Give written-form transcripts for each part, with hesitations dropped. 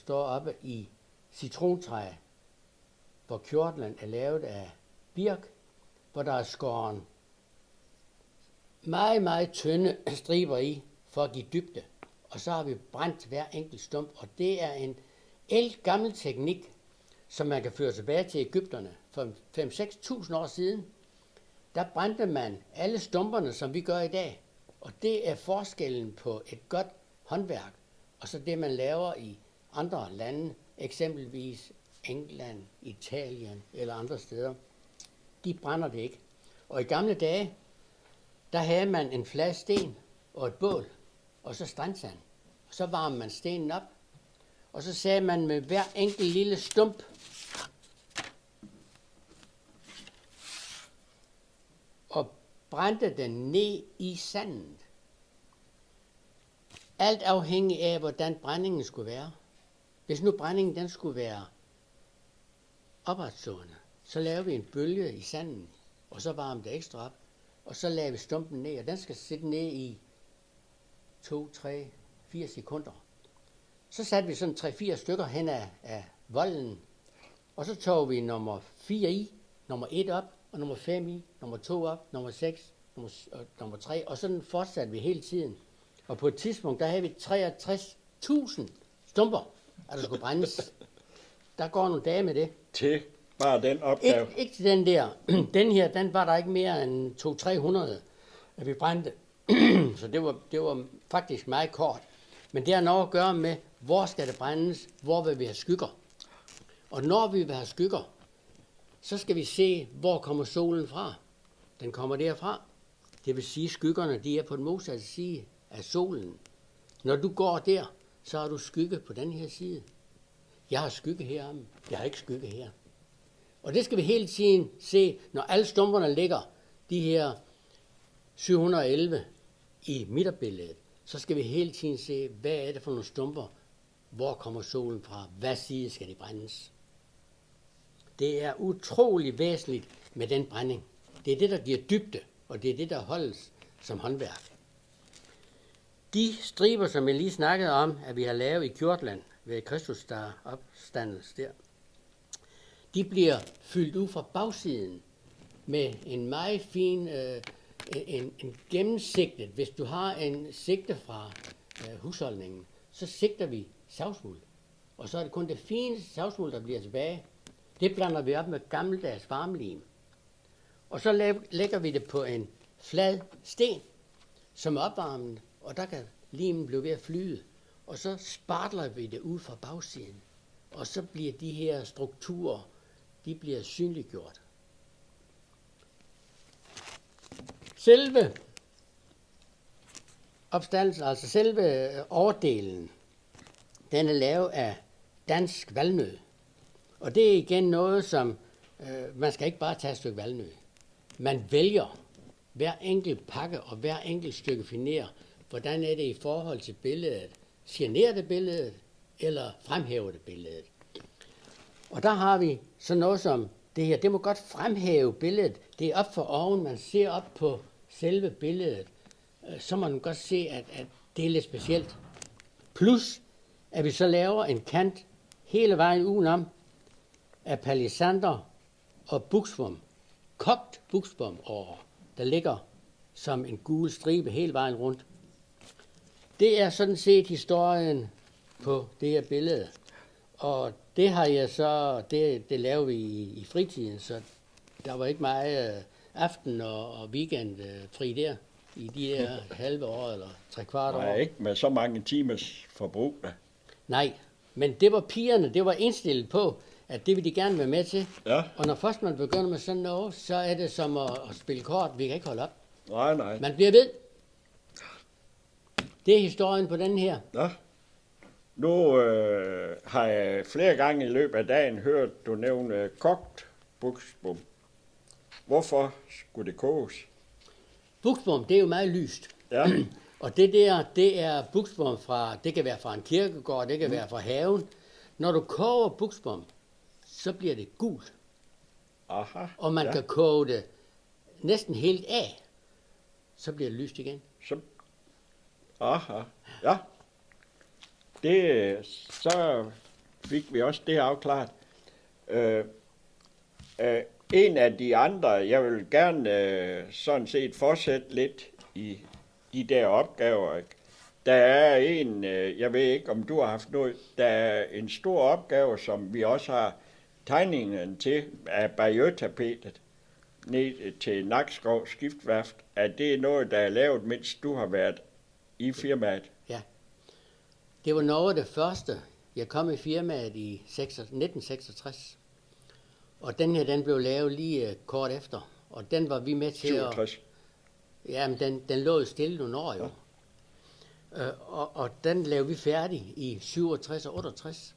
står oppe i citrontræ, hvor kjortlen er lavet af birk, hvor der er skåret meget, meget tynde striber i, for at give dybde. Og så har vi brændt hver enkelt stump, og det er en gammel teknik, som man kan føre tilbage til Egypterne. For 5-6.000 år siden, der brændte man alle stumperne, som vi gør i dag. Og det er forskellen på et godt håndværk, og så det, man laver i andre lande, eksempelvis England, Italien eller andre steder. De brænder det ikke. Og i gamle dage, der havde man en flad sten og et bål, og så strandsand. Og så varmede man stenen op, og så sagde man med hver enkelt lille stump, og brændte den ned i sandet. Alt afhængig af, hvordan brændingen skulle være. Hvis nu brændingen den skulle være opadstående, så lavede vi en bølge i sanden, og så varmede det ekstra op, og så lavede vi stumpen ned, og den skal sidde ned i 2, 3, 4 sekunder. Så satte vi sådan 3-4 stykker hen af volden, og så tog vi nummer 4 i, nummer 1 op, og nummer 5 i, nummer 2 op, nummer 6, nummer 3, og sådan fortsatte vi hele tiden. Og på et tidspunkt, der havde vi 63.000 stumper, at der skulle brændes. Der går nogle dage med det. Til bare den opgave? Ikke til den der. Den her, den var der ikke mere end 200-300, at vi brændte. Så det var faktisk meget kort. Men det har noget at gøre med, hvor skal det brændes, hvor vil vi have skygger. Og når vi vil have skygger, så skal vi se, hvor kommer solen fra. Den kommer derfra. Det vil sige, at skyggerne de er på den modsatte side af solen. Når du går der, så har du skygge på den her side. Jeg har skygge heromme. Jeg har ikke skygge her. Og det skal vi hele tiden se, når alle stumperne ligger, de her 711 i midterbilledet, så skal vi hele tiden se, hvad er det for nogle stumper, hvor kommer solen fra, hvad side skal de brændes. Det er utrolig væsentligt med den brænding. Det er det, der giver dybde, og det er det, der holdes som håndværk. De striber, som jeg lige snakkede om, at vi har lavet i Kjortland ved Kristus, der opstandes der, de bliver fyldt ud fra bagsiden med en meget fin en gennemsigtet. Hvis du har en sigte fra husholdningen, så sigter vi savsmuld. Og så er det kun det fine savsmuld, der bliver tilbage. Det blander vi op med gammeldags varmlim. Og så lægger vi det på en flad sten, som er opvarmet, og der kan limen blive ved at flyde. Og så spartler vi det ud fra bagsiden. Og så bliver de her strukturer, de bliver synliggjort. Selve opstandelsen, altså selve overdelen, den er lavet af dansk valnød. Og det er igen noget, som man skal ikke bare tage et stykke valnød. Man vælger hver enkelt pakke og hver enkelt stykke finer, hvordan er det i forhold til billedet. Generer det billedet, eller fremhæver det billedet. Og der har vi sådan noget som det her. Det må godt fremhæve billedet. Det er op for oven, man ser op på selve billedet. Så må man godt se, at det er lidt specielt. Plus, at vi så laver en kant hele vejen udenom af palisander og buksbom. Kogt buksbom over, der ligger som en gul stribe hele vejen rundt. Det er sådan set historien på det her billede. Og det har jeg så, det laver vi i fritiden, så der var ikke meget aften og weekend fri der i de der halve år eller 3/4 år. Nej, ikke med så mange timers forbrug da. Nej, men det var pigerne, det var indstillet på, at det ville de gerne være med til. Ja. Og når først man begynder med sådan noget, så er det som at spille kort, vi kan ikke holde op. Nej. Man bliver ved. Det er historien på den her. Nå. Nu har jeg flere gange i løbet af dagen hørt, du nævne kogt buksbom. Hvorfor skulle det koges? Buksbom, det er jo meget lyst. Ja. Og det der, det er buksbom fra, det kan være fra en kirkegård, det kan være fra haven. Når du koger buksbom, så bliver det gult. Aha. Og man kan koge det næsten helt af, så bliver det lyst igen. Aha. Ja. Det så fik vi også det afklaret. En af de andre, jeg vil gerne sådan set fortsætte lidt i de der opgaver. Ikke? Der er en, jeg ved ikke om du har haft noget, der er en stor opgave, som vi også har tegningen til af Bayeux-tapetet ned til Nakskov Skibsværft. At det er noget, der er lavet, mens du har været i firmaet? Ja. Det var noget af det første. Jeg kom i firmaet i 1966. Og den her, den blev lavet lige kort efter. Og den var vi med til 67. Jamen, den lå jo stille nogle år jo. Ja. Og den lavede vi færdig i 67 og 68.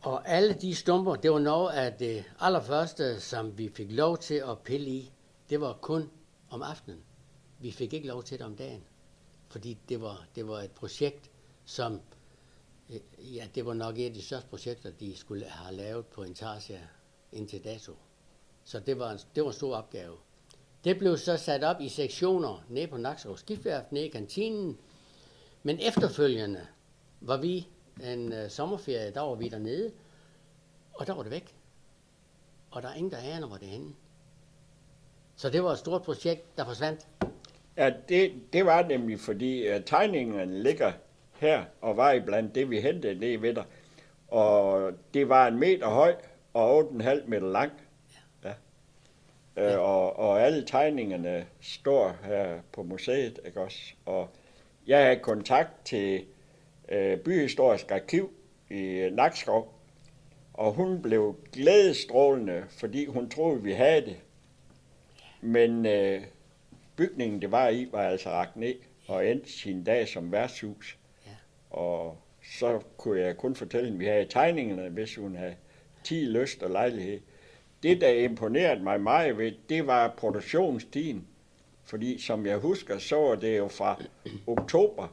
Og alle de stumper, det var noget af det allerførste, som vi fik lov til at pille i. Det var kun om aftenen. Vi fik ikke lov til det om dagen. Fordi det var et projekt, som... Ja, det var nok et af de største projekter, de skulle have lavet på Intarsia indtil dato. Så det var en stor opgave. Det blev så sat op i sektioner nede på Nakskov Skibsværft, nede i kantinen. Men efterfølgende var vi en sommerferie, der var vi dernede, og der var det væk. Og der er ingen, der aner, hvor det er henne. Så det var et stort projekt, der forsvandt. Ja, det var nemlig, fordi tegningerne ligger her og var iblandt det, vi hentede ned ved dig. Og det var 1 meter høj og 8,5 meter lang. Ja. Ja. Og alle tegningerne står her på museet, ikke også? Og jeg havde kontakt til Byhistorisk Arkiv i Nakskov, og hun blev glædestrålende, fordi hun troede, vi havde det. Men bygningen, det var i, var altså rakt ned og endte sin dag som værtshus. Ja. Og så kunne jeg kun fortælle, at vi havde tegningerne, hvis hun havde 10 lyst og lejlighed. Det, der imponerede mig meget ved, det var produktionstiden. Fordi som jeg husker, så var det jo fra oktober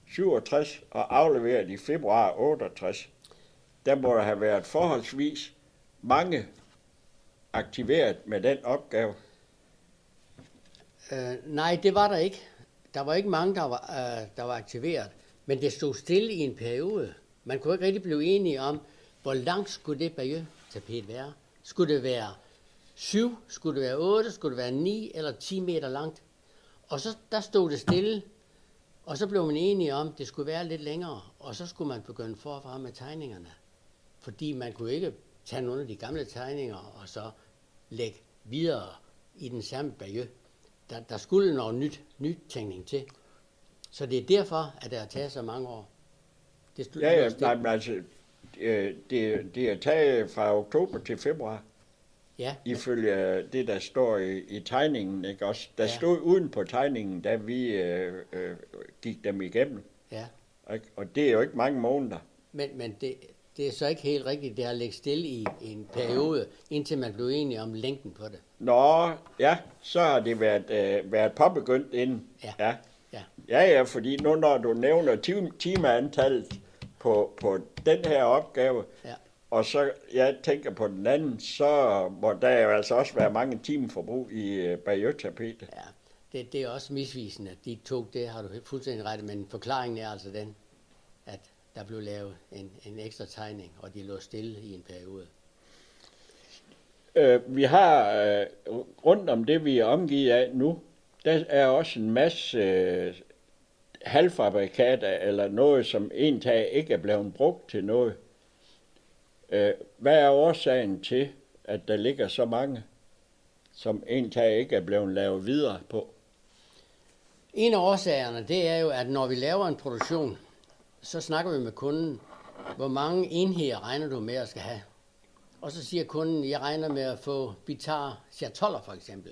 67 og afleveret i februar 68. Der må der have været forholdsvis mange aktiveret med den opgave. Nej, det var der ikke. Der var ikke mange, der var aktiveret. Men det stod stille i en periode. Man kunne ikke rigtig blive enige om, hvor langt skulle det Bayeux-tapet være. Skulle det være 7, skulle det være 8, skulle det være 9 eller 10 meter langt. Og så der stod det stille, og så blev man enige om, at det skulle være lidt længere. Og så skulle man begynde forfra med tegningerne. Fordi man kunne ikke tage nogle af de gamle tegninger og så lægge videre i den samme Bayeux. Der skulle noget nytænkning til. Så det er derfor, at det har taget så mange år. Nej, men altså, det er taget fra oktober til februar. Ja. Ifølge det, der står i tegningen, ikke også? Der stod uden på tegningen, da vi gik dem igennem. Ja. Og det er jo ikke mange måneder. Men det er så ikke helt rigtigt. Det har ligget stille i en periode, indtil man blev enige om længden på det. Nå, ja, så har det været påbegyndt inden. Ja. Ja, fordi nu når du nævner timeantallet på den her opgave, og så jeg tænker på den anden, så må der jo altså også være mange timeforbrug i Bayeux-tapetet. Ja, det er også misvisende. De to, det har du fuldstændig ret, men forklaringen er altså den, at der blev lavet en ekstra tegning, og de lå stille i en periode. Vi har rundt om det, vi er omgivet af nu, der er også en masse halvfabrikater eller noget, som egentlig ikke er blevet brugt til noget. Hvad er årsagen til, at der ligger så mange, som egentlig ikke er blevet lavet videre på? En af årsagerne, det er jo, at når vi laver en produktion, så snakker vi med kunden, hvor mange enheder regner du med at skal have. Og så siger kunden, jeg regner med at få, vi tager chattoller for eksempel.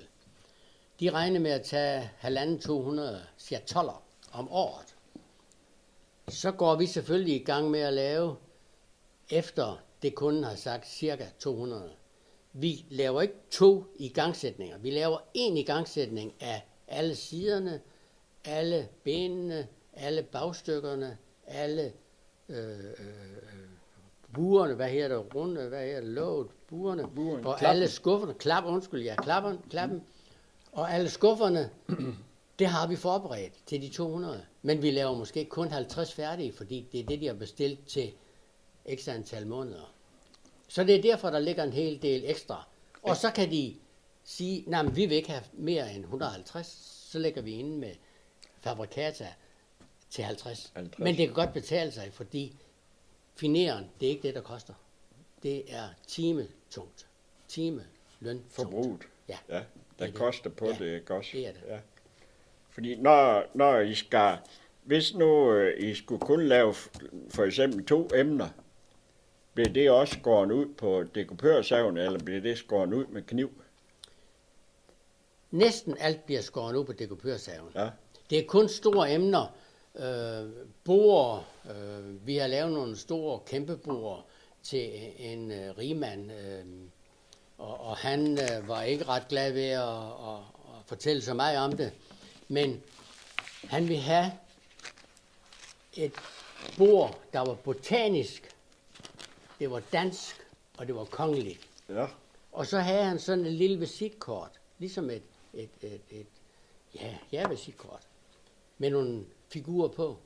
De regner med at tage 1.500-200 chattoller om året. Så går vi selvfølgelig i gang med at lave, efter det kunden har sagt, cirka 200. Vi laver ikke 2 igangsætninger. Vi laver 1 igangsætning af alle siderne, alle benene, alle bagstykkerne, alle burerne, hvad her det, runde, hvad her det, låget, burerne, og klappen. Alle skufferne, klappen, og alle skufferne, det har vi forberedt til de 200. Men vi laver måske kun 50 færdige, fordi det er det, de har bestilt til x antal måneder. Så det er derfor, der ligger en hel del ekstra. Og så kan de sige, nej, men vi vil ikke have mere end 150, så lægger vi inde med fabrikata til 50. 50. Men det kan godt betale sig, fordi fineren, det er ikke det, der koster. Det er timetungt. Timeløn. Forbruget. Ja. Ja, der Det er koster på det. det, ikke også? Det er det. Ja. Fordi når I skal, hvis nu I skulle kun lave for eksempel 2 emner, bliver det også skåret ud på dekupørsaven, eller bliver det skåret ud med kniv? Næsten alt bliver skåret ud på dekupørsaven. Ja. Det er kun store emner. Borer. Vi har lavet nogle store kæmpe borer til en rigmand, og han var ikke ret glad ved at fortælle så meget om det. Men han ville have et bord, der var botanisk, det var dansk, og det var kongeligt. Ja. Og så havde han sådan et lille visitkort, ligesom et visitkort, med nogle figurer på.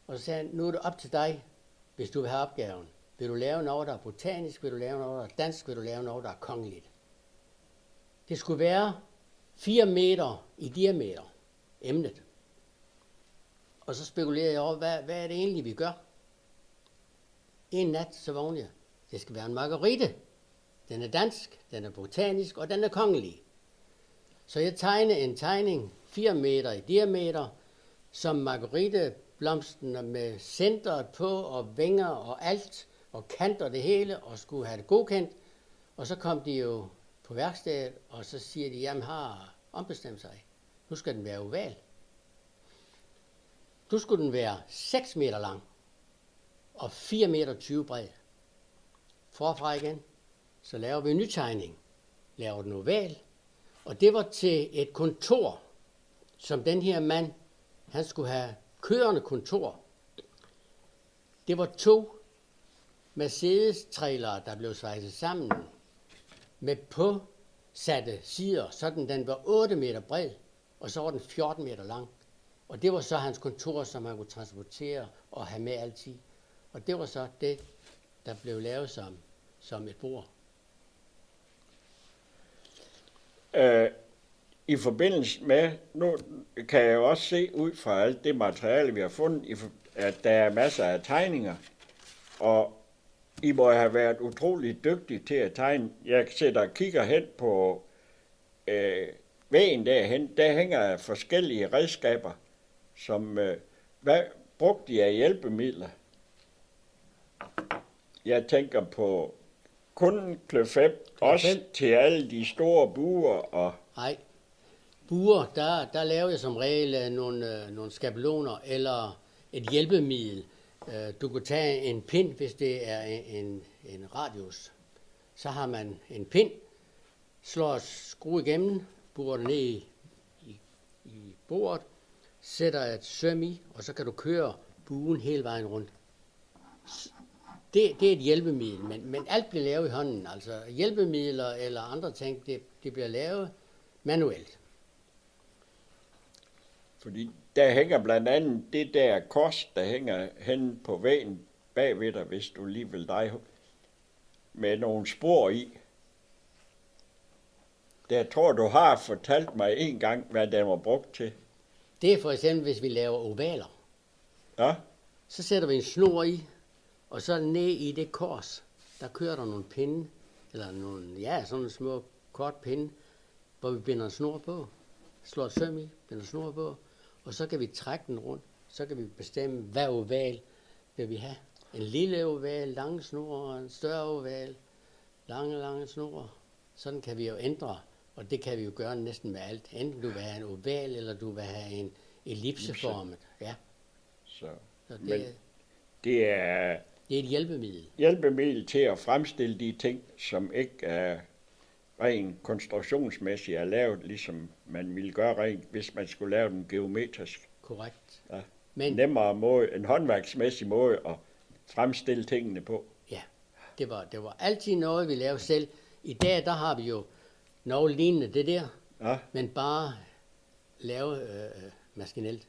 Og så sagde han, nu er det op til dig, hvis du vil have opgaven. Vil du lave noget, der er botanisk? Vil du lave noget, der er dansk? Vil du lave noget, der er kongeligt? Det skulle være 4 meter i diameter, emnet. Og så spekulerer jeg over, hvad er det egentlig, vi gør? En nat, så vågner jeg. Det skal være en margarite. Den er dansk, den er botanisk, og den er kongelig. Så jeg tegnede en tegning, 4 meter i diameter, som margariteblomsten med centret på, og vinger og alt, og kanter det hele, og skulle have det godkendt. Og så kom de jo på værkstedet, og så siger de, jamen har ombestemt sig. Nu skal den være oval. Nu skulle den være 6 meter lang, og 4 meter 20 bred. Forfra igen, så laver vi en ny tegning. Laver den oval, og det var til et kontor, som den her mand, han skulle have kørende kontor. Det var 2 Mercedes-trailere, der blev svejset sammen med påsatte sider, sådan den var 8 meter bred, og så var den 14 meter lang. Og det var så hans kontor, som han kunne transportere og have med altid. Og det var så det, der blev lavet som et bord. I forbindelse med, nu kan jeg jo også se ud fra alt det materiale, vi har fundet, at der er masser af tegninger, og I må have været utrolig dygtige til at tegne. Jeg sidder og kigger hen på væggen derhen, der hænger forskellige redskaber, som, hvad brugte de af hjælpemidler? Jeg tænker på kun kløf 5, også til alle de store buer og... Nej, buer, der laver jeg som regel nogle skabeloner eller et hjælpemiddel. Du kan tage en pind, hvis det er en radius. Så har man en pind, slår skru igennem, burer det ned i bordet, sætter et søm i, og så kan du køre buen hele vejen rundt. Det er et hjælpemiddel, men alt bliver lavet i hånden. Altså hjælpemidler eller andre ting, det bliver lavet manuelt. Fordi der hænger blandt andet det der kors, der hænger hen på væggen bagved dig, hvis du lige vil dig, med nogle spor i. Der tror du har fortalt mig en gang, hvad den var brugt til. Det er for eksempel, hvis vi laver ovaler. Ja, Så sætter vi en snor i, og så ned i det kors, der kører der nogle pinde, eller nogle, sådan nogle små kort pinde, hvor vi binder en snor på, slår et søm i, binder en snor på, og så kan vi trække den rundt. Så kan vi bestemme, hvad oval vil vi have. En lille oval, lange snor, en større oval, lange snor. Sådan kan vi jo ændre, og det kan vi jo gøre næsten med alt. Enten du vil have en oval, eller du vil have en ellipseformet. Ja. så. Så Men det er det er et hjælpemiddel. hjælpemiddel til at fremstille de ting, som ikke er rent konstruktionsmæssigt er lavet, ligesom man ville gøre rent, hvis man skulle lave den geometrisk. Korrekt. Ja. Men Nemmere måde, en håndværksmæssig måde at fremstille tingene på. ja, det var altid noget, vi lavede selv. I dag, der har vi jo noget lignende det der, Ja, men bare lavet maskinelt.